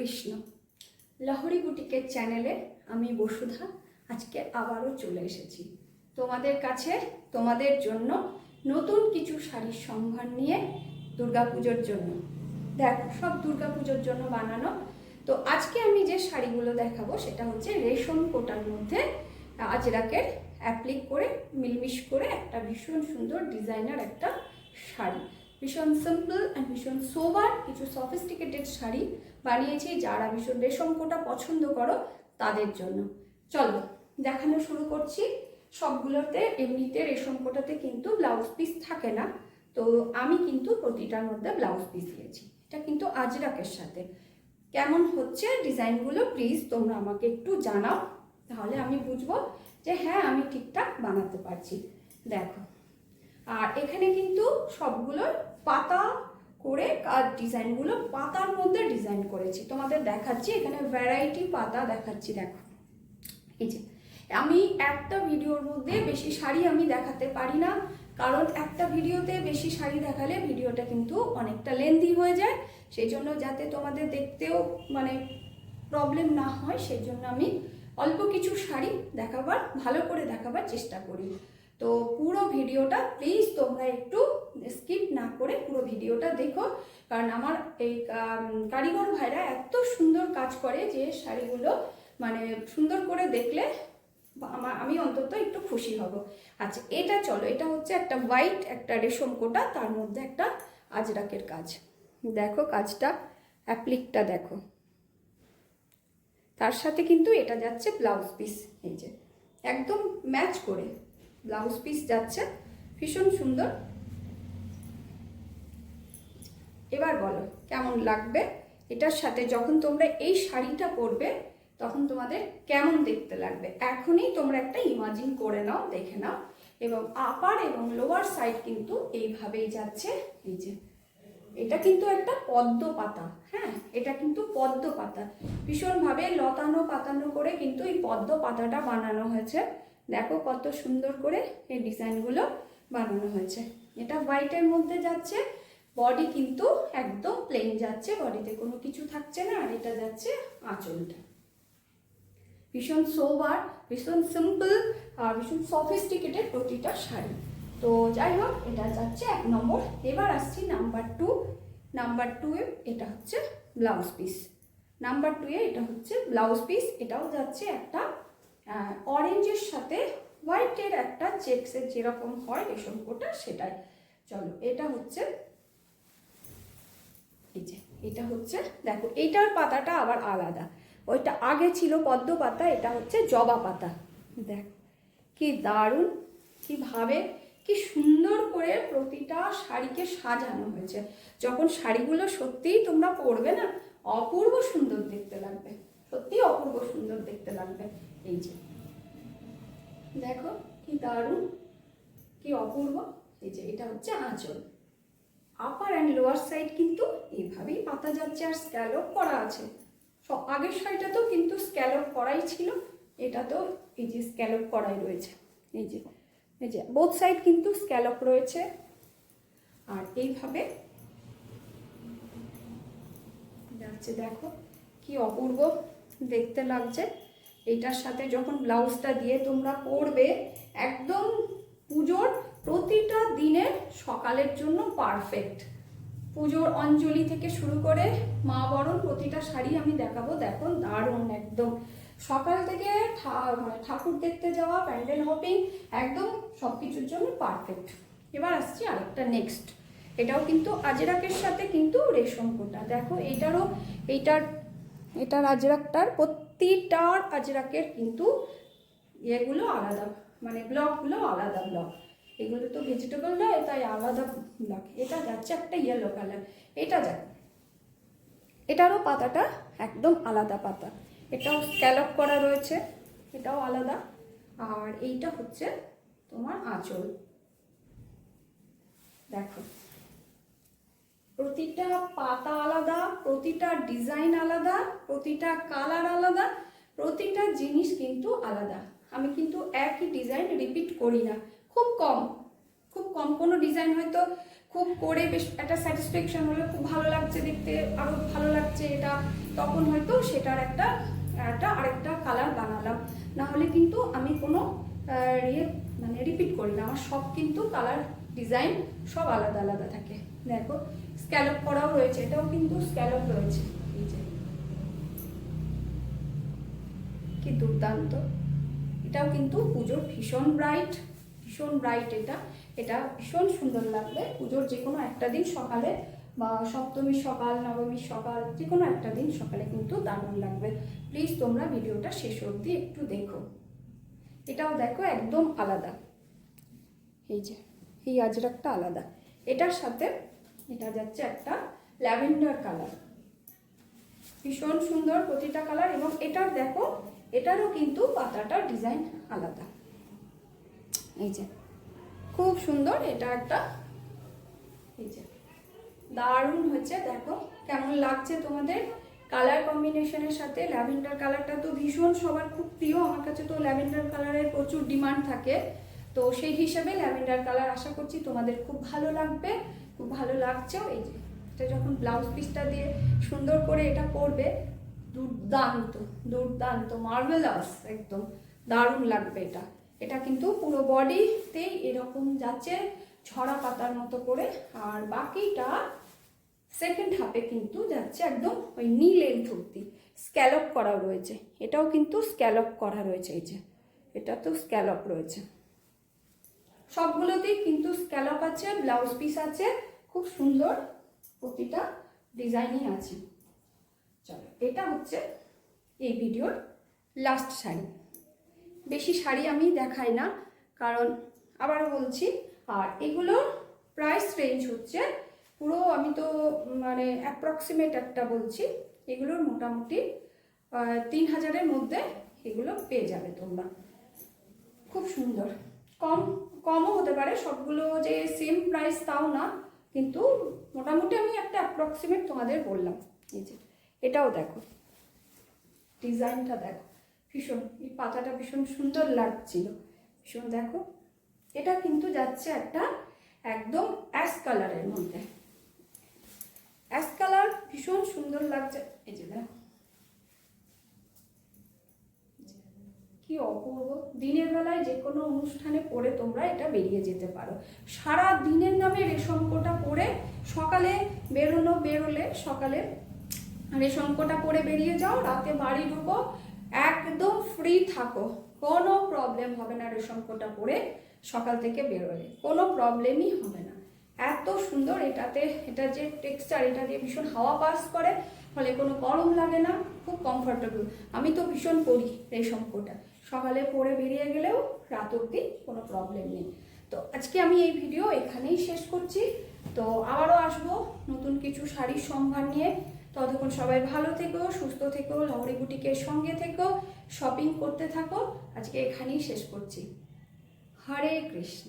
কৃষ্ণ। লহরী বুটিকের চ্যানেলে আমি বসুধা আজকে আবারও চলে এসেছি তোমাদের কাছে, তোমাদের জন্য নতুন কিছু শাড়ির সম্ভার নিয়ে দুর্গাপুজোর জন্য। দেখো, সব দুর্গাপুজোর জন্য বানানো। তো আজকে আমি যে শাড়িগুলো দেখাবো সেটা হচ্ছে রেশম কোটার মধ্যে আজরাকের অ্যাপ্লিক করে মিলমিশ করে একটা ভীষণ সুন্দর ডিজাইনার একটা শাড়ি। ভীষণ সিম্পল অ্যান্ড ভীষণ সোবার কিছু সফিস্টিকেটেড শাড়ি বানিয়েছি যারা ভীষণ রেশম কোটা পছন্দ করো তাদের জন্য। চলো দেখানো শুরু করছি। সবগুলোতে এমনিতে রেশম কোটাতে কিন্তু ব্লাউজ পিস থাকে না, তো আমি কিন্তু প্রতিটার মধ্যে ব্লাউজ পিস দিয়েছি। এটা কিন্তু আজরাকের সাথে। কেমন হচ্ছে ডিজাইনগুলো প্লিজ তোমরা আমাকে একটু জানাও, তাহলে আমি বুঝবো যে হ্যাঁ আমি ঠিকঠাক বানাতে পারছি। দেখো, আর এখানে কিন্তু সবগুলো পাতা করে ডিজাইনগুলো পাতার মধ্যে ডিজাইন করেছি, তোমাদের দেখাচ্ছি। এখানে ভ্যারাইটি পাতা দেখাচ্ছি। দেখো, এই যে আমি একটা ভিডিওর মধ্যে বেশি শাড়ি আমি দেখাতে পারি না, কারণ একটা ভিডিওতে বেশি শাড়ি দেখালে ভিডিওটা কিন্তু অনেকটা লেন্দি হয়ে যায়। সেই জন্য যাতে তোমাদের দেখতেও মানে প্রবলেম না হয়, সেই জন্য আমি অল্প কিছু শাড়ি দেখাবার, ভালো করে দেখাবার চেষ্টা করি। তো পুরো ভিডিওটা প্লিজ তোমরা একটু স্কিপ না করে পুরো ভিডিওটা দেখো, কারণ আমার এই কারিগর ভাইরা এত সুন্দর কাজ করে যে শাড়িগুলো মানে সুন্দর করে দেখলে আমি অন্তত একটু খুশি হব। আচ্ছা, এটা চলো, এটা হচ্ছে একটা হোয়াইট একটা রেশম কোটা, তার মধ্যে একটা আজরাকের কাজ। দেখো কাজটা, অ্যাপ্লিকটা দেখো। তার সাথে কিন্তু এটা যাচ্ছে ব্লাউজ পিস, এই যে একদম ম্যাচ করে ব্লাউজ পিস যাচ্ছে, ভীষণ সুন্দর। এবার বলো কেমন লাগবে এটার সাথে যখন তোমরা এই শাড়িটা পরবে, তখন তোমাদের কেমন দেখতে লাগবে এখনই তোমরা একটা ইমাজিন করে নাও, দেখে নাও। এবং আপার এবং লোয়ার সাইড কিন্তু এইভাবেই যাচ্ছে। এই যে এটা কিন্তু একটা পদ্ম পাতা, হ্যাঁ এটা কিন্তু পদ্ম পাতা, ভীষণভাবে লতানো পাতানো করে কিন্তু এই পদ্ম পাতাটা বানানো হয়েছে। দেখো কত সুন্দর করে এই ডিজাইনগুলো বানানো হয়েছে। এটা হোয়াইটের মধ্যে যাচ্ছে, বডি কিন্তু একদম প্লেন যাচ্ছে, বডিতে কোনো কিছু থাকছে না। আর এটা যাচ্ছে আঁচলটা, ভীষণ সোবার, ভীষণ সিম্পল আর ভীষণ সফিস্টিকেটেড প্রতিটা শাড়ি। তো যাই হোক, এটা যাচ্ছে 1 নম্বর। এবার আসছি নাম্বার 2। নাম্বার 2 এ এটা হচ্ছে ব্লাউজ পিস। নাম্বার 2 এ এটা হচ্ছে ব্লাউজ পিস। এটাও যাচ্ছে একটা অরেঞ্জের সাথে হোয়াইটের একটা চেক্সের যেরকম হয় রেশম কোটা সেটাই। চলো, এটা হচ্ছে এই যে এটা হচ্ছে, দেখো এইটার পাতাটা আবার আলাদা। ওইটা আগে ছিল পদ্ম পাতা, এটা হচ্ছে জবা পাতা। দেখো কি দারুণ, কিভাবে কি সুন্দর করে প্রতিটা শাড়িকে সাজানো হয়েছে। যখন শাড়িগুলো সত্যিই তোমরা পরবে না, অপূর্ব সুন্দর দেখতে লাগবে, সত্যি অপূর্ব সুন্দর দেখতে লাগবে। এই যে দেখো কি দারুণ, কি অপূর্ব। এই যে এটা হচ্ছে আঁচল। আপার অ্যান্ড লোয়ার সাইড কিন্তু এইভাবেই পাতা যাচ্ছে, আর স্ক্যালপ করা আছে। আগের শাড়িটাতেও কিন্তু স্ক্যালপ করাই ছিল, এটাতেও এই যে স্ক্যালপ করাই রয়েছে। এই যে বোথ সাইড কিন্তু স্ক্যালপ রয়েছে। আর এইভাবে যাচ্ছে, দেখো কি অপূর্ব দেখতে লাগছে। এটার সাথে যখন ব্লাউজটা দিয়ে তোমরা পরবে, একদম পুজোর প্রতিটা দিনের সকালের জন্য পারফেক্ট। পুজোর অঞ্জলি থেকে শুরু করে মা বরণ প্রতিটা শাড়ি আমি দেখাবো। দেখো দারুণ, একদম সকাল থেকে মানে ঠাকুর দেখতে যাওয়া, প্যান্ডেল হপিং, একদম সব কিছুর জন্য পারফেক্ট। এবার আসছি আরেকটা নেক্সট। এটাও কিন্তু আজরাকের সাথে কিন্তু রেশম কোটা। দেখো এটার আজরাকটার প্রতিটার আজরাকের কিন্তু ইয়েগুলো আলাদা, মানে ব্লকগুলো আলাদা ব্লক। এগুলো তো ভেজিটেবল নয়, তাই আলাদা ব্লক। এটা যাচ্ছে একটা ইয়েলো কালার। এটা যাক, এটারও পাতাটা একদম আলাদা পাতা, এটাও স্ক্যালপ করা রয়েছে, এটাও আলাদা। আর এইটা হচ্ছে তোমার আঁচল। দেখো প্রতিটা পাতা আলাদা, প্রতিটা ডিজাইন আলাদা, প্রতিটা কালার আলাদা, প্রতিটা জিনিস কিন্তু আলাদা। আমি কিন্তু একই ডিজাইন রিপিট করি না, খুব কম কোনো ডিজাইন হয়তো খুব করে বেশ একটা স্যাটিসফ্যাকশন হলে খুব ভালো লাগছে দেখতে, আরও ভালো লাগছে এটা, তখন হয়তো সেটার আরেকটা কালার বানালাম। না হলে কিন্তু আমি কোনো মানে রিপিট করি না, আমার সব কিন্তু কালার ডিজাইন সব আলাদা আলাদা থাকে। দেখো স্ক্যালপ করাও রয়েছে, এটাও কিন্তু স্ক্যালপ রয়েছে, এই যে কি দুর্দান্ত। এটাও কিন্তু পুজোর ভীষণ ব্রাইট এটা ভীষণ সুন্দর লাগবে পুজোর যে কোনো একটা দিন সকালে, বা সপ্তমীর সকাল, নবমীর সকাল, যে কোনো একটা দিন সকালে কিন্তু দারুণ লাগবে। প্লিজ তোমরা ভিডিওটা শেষ অবধি একটু দেখো। এটাও দেখো একদম আলাদা, এই যে এই আজরাকটা আলাদা, এটার সাথে এটা যাচ্ছে একটা ল্যাভেন্ডার কালার, ভীষণ সুন্দর প্রতিটা কালার। এবং এটার দেখো এটারও কিন্তু পাতাটার ডিজাইন আলাদা, এই যে খুব সুন্দর। এটা একটা এই যে দারুণ হচ্ছে, দেখো কেমন লাগছে তোমাদের কালার কম্বিনেশনের সাথে। ল্যাভেন্ডার কালারটা তো ভীষণ সবার খুব প্রিয়, আমার কাছে তো ল্যাভেন্ডার কালারের প্রচুর ডিমান্ড থাকে, তো সেই হিসাবে ল্যাভেন্ডার কালার আশা করছি তোমাদের খুব ভালো লাগবে, খুব ভালো লাগছেও। এই যে এটা যখন ব্লাউজ পিসটা দিয়ে সুন্দর করে এটা পরবে, দুর্দান্ত মার্ভেলাস, একদম দারুণ লাগবে এটা। এটা কিন্তু পুরো বডিতেই এরকম যাচ্ছে ছড়া পাতার মতো করে, আর বাকিটা সেকেন্ড হাফে কিন্তু যাচ্ছে একদম ওই নি লেন্থ অব্দি, স্ক্যালপ করা রয়েছে, এটাও কিন্তু স্ক্যালপ করা রয়েছে, এই যে এটা তো স্ক্যালপ রয়েছে, সবগুলোতেই কিন্তু স্ক্যালপ আছে, ব্লাউজ পিস আছে, খুব সুন্দর প্রতিটা ডিজাইনই আছে। চলো এটা হচ্ছে এই ভিডিওর লাস্ট শাড়ি। বেশি শাড়ি আমি দেখাই না, কারণ আবারও বলছি, আর এগুলোর প্রাইস রেঞ্জ হচ্ছে পুরো, আমি তো মানে অ্যাপ্রক্সিমেট একটা বলছি, এগুলোর মোটামুটি 3000-এর মধ্যে এগুলো পেয়ে যাবে তোমরা। খুব সুন্দর, কমও হতে পারে, সবগুলো যে সেম প্রাইস তাও না, কিন্তু মোটামুটি আমি একটা অ্যাপ্রক্সিমেট তোমাদের বললাম। এই যে এটাও দেখো ডিজাইনটা দেখো, ভীষণ এই পাতাটা ভীষণ সুন্দর লাগছিল, ভীষণ দেখো। এটা কিন্তু যাচ্ছে একটা একদম অ্যাশ কালারের মধ্যে, অ্যাশ কালার ভীষণ সুন্দর লাগছে, এই যে দেখো কি অপূর্ব। দিনের বেলায় যে কোনো অনুষ্ঠানে পরে তোমরা এটা বেরিয়ে যেতে পারো, সারা দিনের নামে রেশমকোটা পরে সকালে বেরোলে সকালে রেশমকোটা পরে বেরিয়ে যাও, রাতে বাড়ি ঢুকো, একদম ফ্রি থাকো, কোনো প্রবলেম হবে না। রেশমকোটা পরে সকাল থেকে বেরোলে কোনো প্রবলেমই হবে না, এত সুন্দর। এটা যে টেক্সচার, এটা দিয়ে ভীষণ হাওয়া পাস করে, ফলে কোনো গরম লাগে না, খুব কমফোর্টেবল। আমি তো ভীষণ পরি রেশমকোটা, সকালে পরে বেরিয়ে গেলেও রাত অবধি কোনো প্রবলেম নেই। তো আজকে আমি এই ভিডিও এখানেই শেষ করছি, তো আবারও আসবো নতুন কিছু শাড়ির সম্ভার নিয়ে। ততক্ষণ সবাই ভালো থেকো, সুস্থ থেকো, লাহড়ি বুটিকের সঙ্গে থেকো, শপিং করতে থাকো। আজকে এখানেই শেষ করছি। হরে কৃষ্ণ।